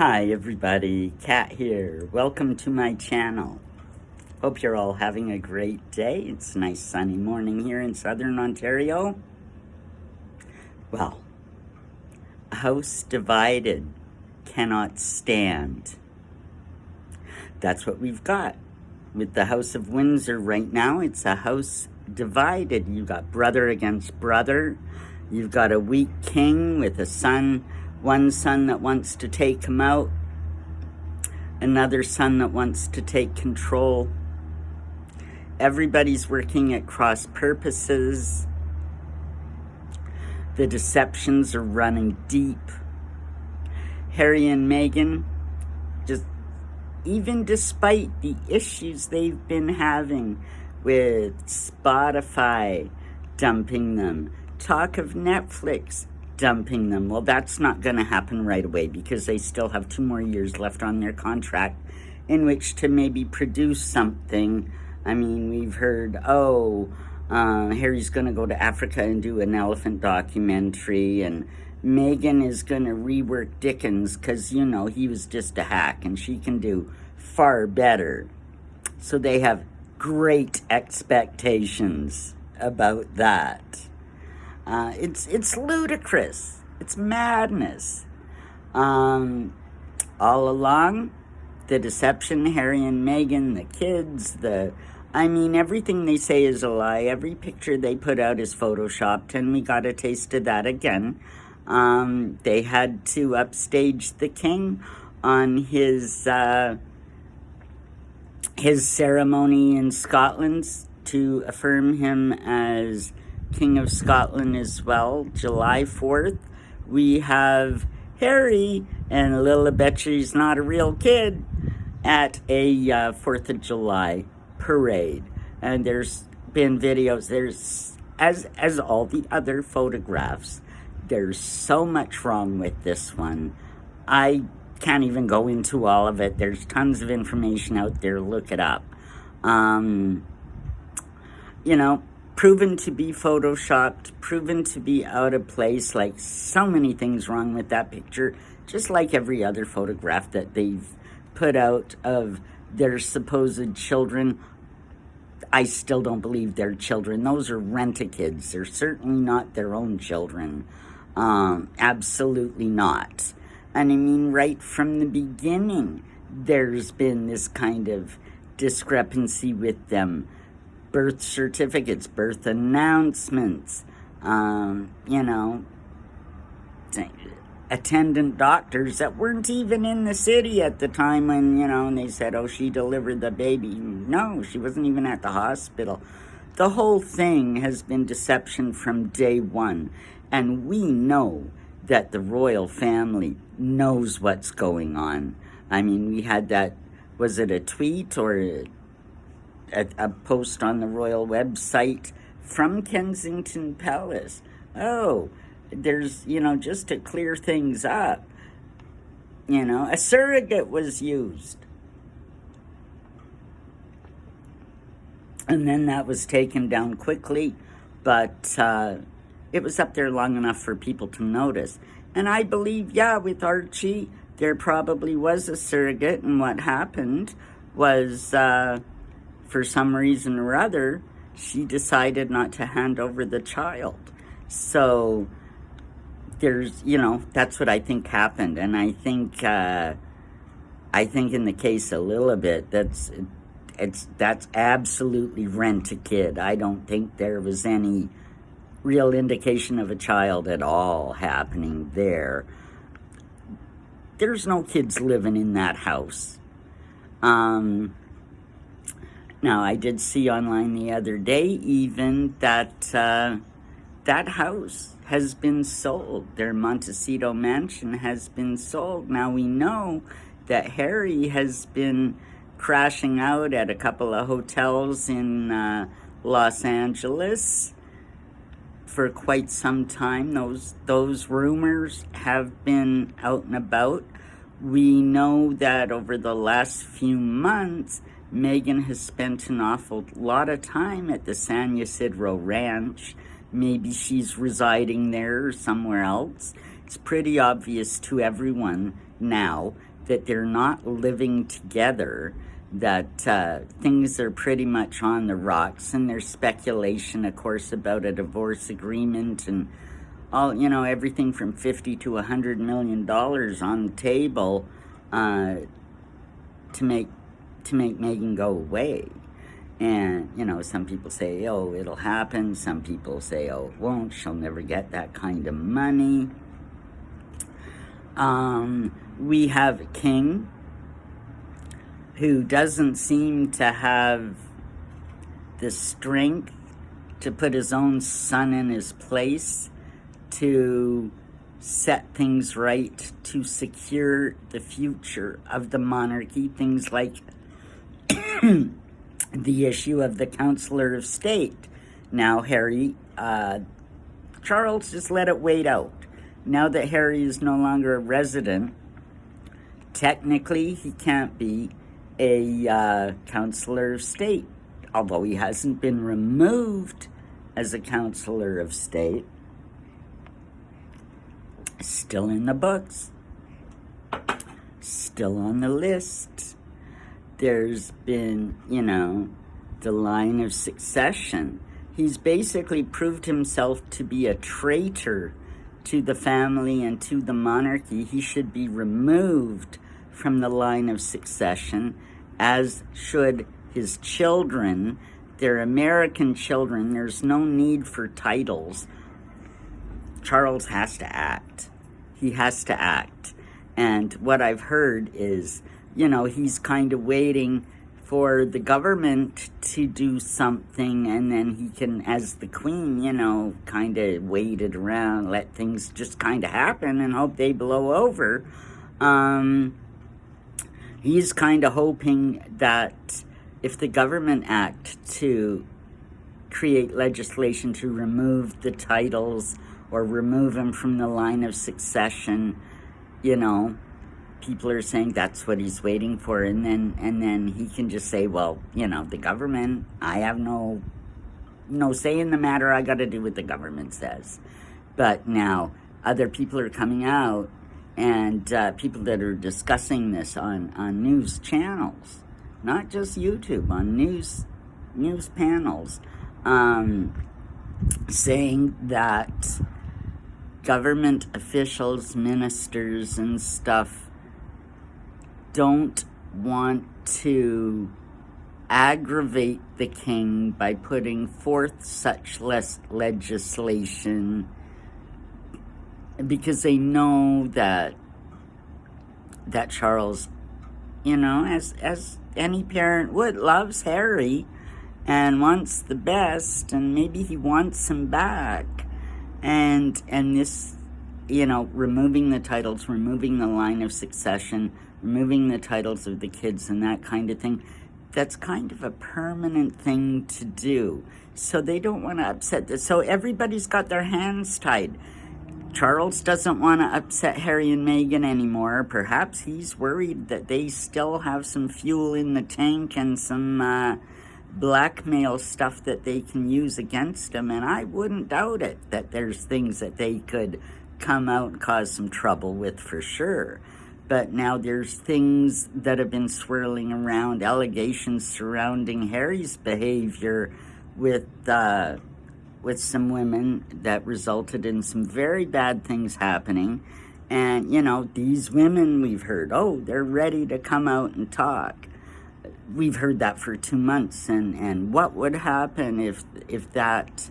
Hi everybody, Kat here. Welcome to my channel. Hope you're all having a great day. It's a nice sunny morning here in Southern Ontario. Well, a house divided cannot stand. That's what we've got. With the House of Windsor right now, it's a house divided. You've got brother against brother. You've got a weak king with a son, one son that wants to take him out, another son that wants to take control. Everybody's working at cross purposes. The deceptions are running deep. Harry and Meghan, just even despite the issues they've been having with Spotify dumping them, talk of Netflix dumping them. Well, that's not going to happen right away because they still have 2 more years left on their contract in which to maybe produce something. I mean, we've heard, Harry's going to go to Africa and do an elephant documentary, and Meghan is going to rework Dickens because, you know, he was just a hack and she can do far better. So they have great expectations about that. It's ludicrous. It's madness. All along, the deception, Harry and Meghan, the kids, everything they say is a lie. Every picture they put out is photoshopped, and we got a taste of that again. They had to upstage the king on his ceremony in Scotland to affirm him as King of Scotland as well. July 4th, we have Harry, and little betcha he's not a real kid, at a 4th of July parade. And there's been videos, there's, as all the other photographs, there's so much wrong with this one. I can't even go into all of it. There's tons of information out there. Look it up. Proven to be photoshopped, proven to be out of place, like so many things wrong with that picture, just like every other photograph that they've put out of their supposed children. I still don't believe they're children. Those are rent-a-kids. They're certainly not their own children. Absolutely not. And I mean, right from the beginning, there's been this kind of discrepancy with them. Birth certificates, birth announcements, attendant doctors that weren't even in the city at the time when, and they said, oh, she delivered the baby. No, she wasn't even at the hospital. The whole thing has been deception from day one. And we know that the royal family knows what's going on. I mean, we had that, was it a tweet or a post on the royal website from Kensington Palace? Oh, there's, just to clear things up, a surrogate was used. And then that was taken down quickly, but it was up there long enough for people to notice. And I believe, with Archie, there probably was a surrogate, and what happened was, for some reason or other, she decided not to hand over the child. So there's, that's what I think happened. And I think in the case of Lilibet, that's absolutely rent-a-kid. I don't think there was any real indication of a child at all happening there. There's no kids living in that house. Now, I did see online the other day even that that house has been sold. Their Montecito mansion has been sold. Now, we know that Harry has been crashing out at a couple of hotels in Los Angeles for quite some time. Those rumors have been out and about. We know that over the last few months, Meghan has spent an awful lot of time at the San Ysidro Ranch. Maybe she's residing there or somewhere else. it's pretty obvious to everyone now that they're not living together, that things are pretty much on the rocks, and there's speculation, of course, about a divorce agreement and all, everything from $50 to $100 million on the table to make Meghan go away. And, some people say, oh, it'll happen. Some people say, oh, it won't. She'll never get that kind of money. We have a king who doesn't seem to have the strength to put his own son in his place, to set things right, to secure the future of the monarchy. Things like the issue of the Counselor of State. Now Charles just let it wait out. Now that Harry is no longer a resident, technically he can't be a Counselor of State, although he hasn't been removed as a Counselor of State. Still in the books, still on the list. There's been, the line of succession. He's basically proved himself to be a traitor to the family and to the monarchy. He should be removed from the line of succession, as should his children. They're American children. There's no need for titles. Charles has to act. He has to act. And what I've heard is, he's kind of waiting for the government to do something, and then he can, as the queen, kind of wait it around, let things just kind of happen and hope they blow over. He's kind of hoping that if the government act to create legislation to remove the titles or remove them from the line of succession, people are saying that's what he's waiting for, and then he can just say, well, the government, I have no say in the matter. I got to do what the government says. But now other people are coming out, and people that are discussing this on news channels, not just YouTube, on news panels, saying that government officials, ministers and stuff don't want to aggravate the king by putting forth such legislation, because they know that Charles, as any parent would, loves Harry and wants the best, and maybe he wants him back. And this, removing the titles, removing the line of succession, removing the titles of the kids and that kind of thing, that's kind of a permanent thing to do. So they don't want to upset this. So everybody's got their hands tied. Charles doesn't want to upset Harry and Meghan anymore. Perhaps he's worried that they still have some fuel in the tank and some blackmail stuff that they can use against him. And I wouldn't doubt it, that there's things that they could come out and cause some trouble with for sure. But now there's things that have been swirling around, allegations surrounding Harry's behavior with some women that resulted in some very bad things happening. And, these women, we've heard, they're ready to come out and talk. We've heard that for 2 months. And what would happen if that,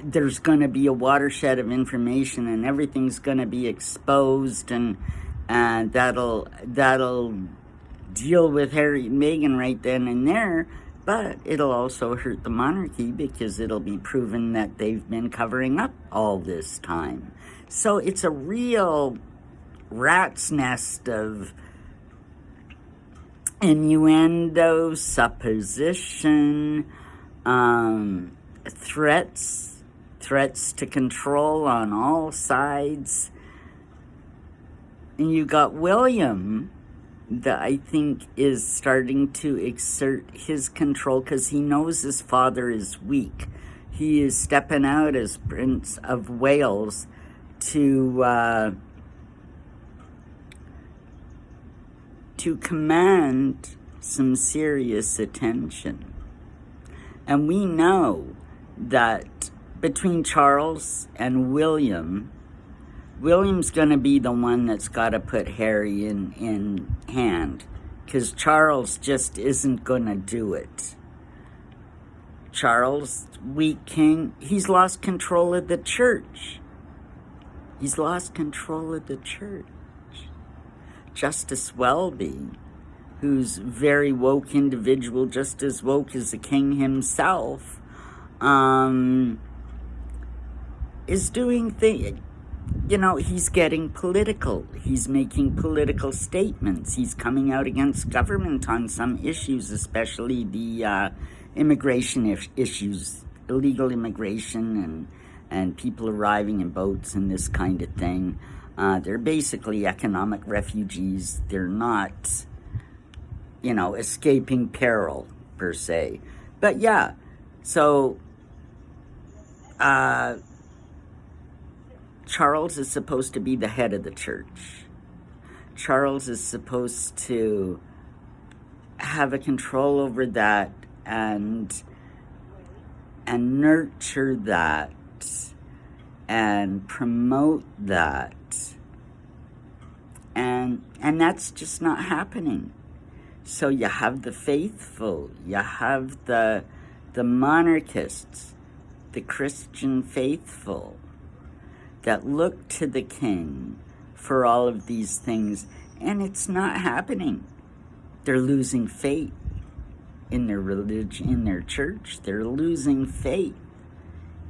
there's going to be a watershed of information and everything's going to be exposed, and that'll deal with Harry and Meghan right then and there. But it'll also hurt the monarchy, because it'll be proven that they've been covering up all this time. So it's a real rat's nest of innuendo, supposition, threats to control on all sides. And you got William, that I think is starting to exert his control, because he knows his father is weak. He is stepping out as Prince of Wales to command some serious attention. And we know that between Charles and William's going to be the one that's got to put Harry in hand, because Charles just isn't going to do it. Charles, weak king, he's lost control of the church. He's lost control of the church. Justice Welby, who's a very woke individual, just as woke as the king himself, is doing things. He's getting political. He's making political statements. He's coming out against government on some issues, especially the immigration issues, illegal immigration and people arriving in boats and this kind of thing. They're basically economic refugees. They're not, escaping peril, per se. But yeah, so Charles is supposed to be the head of the church. Charles is supposed to have a control over that and nurture that and promote that. And that's just not happening. So you have the faithful, you have the monarchists, the Christian faithful that look to the king for all of these things, and it's not happening. They're losing faith in their religion, in their church. They're losing faith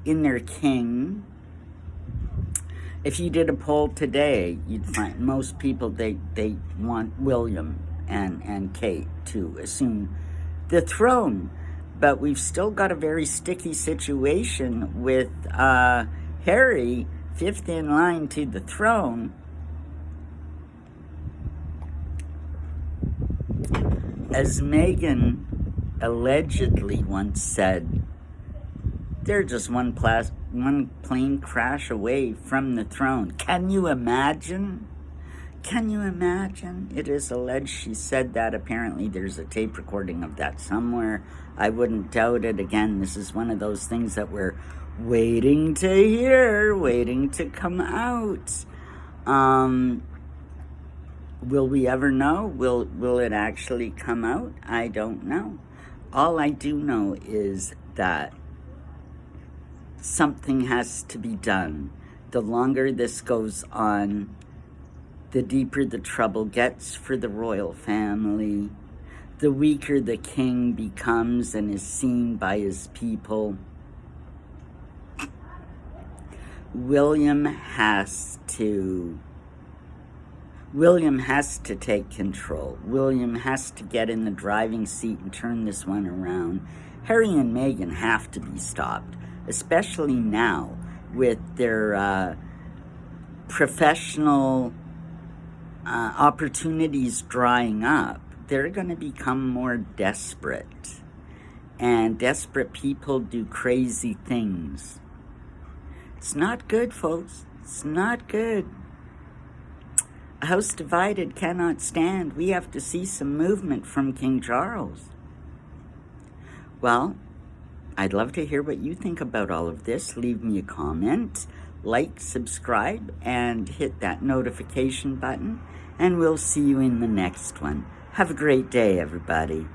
in their king. If you did a poll today, you'd find most people, they want William and Kate to assume the throne. But we've still got a very sticky situation with Harry, fifth in line to the throne. As Meghan allegedly once said, they're just one plane crash away from the throne. Can you imagine? Can you imagine? It is alleged she said that. Apparently there's a tape recording of that somewhere. I wouldn't doubt it. Again, this is one of those things that we're waiting to hear, waiting to come out. Will we ever know? Will it actually come out? I don't know. All I do know is that something has to be done. The longer this goes on, the deeper the trouble gets for the royal family, the weaker the king becomes and is seen by his people. William has to take control. William has to get in the driving seat and turn this one around. Harry and Meghan have to be stopped, especially now with their professional opportunities drying up. They're going to become more desperate. And desperate people do crazy things. It's not good, folks. It's not good. A house divided cannot stand. We have to see some movement from King Charles. Well, I'd love to hear what you think about all of this. Leave me a comment, like, subscribe, and hit that notification button. And we'll see you in the next one. Have a great day, everybody.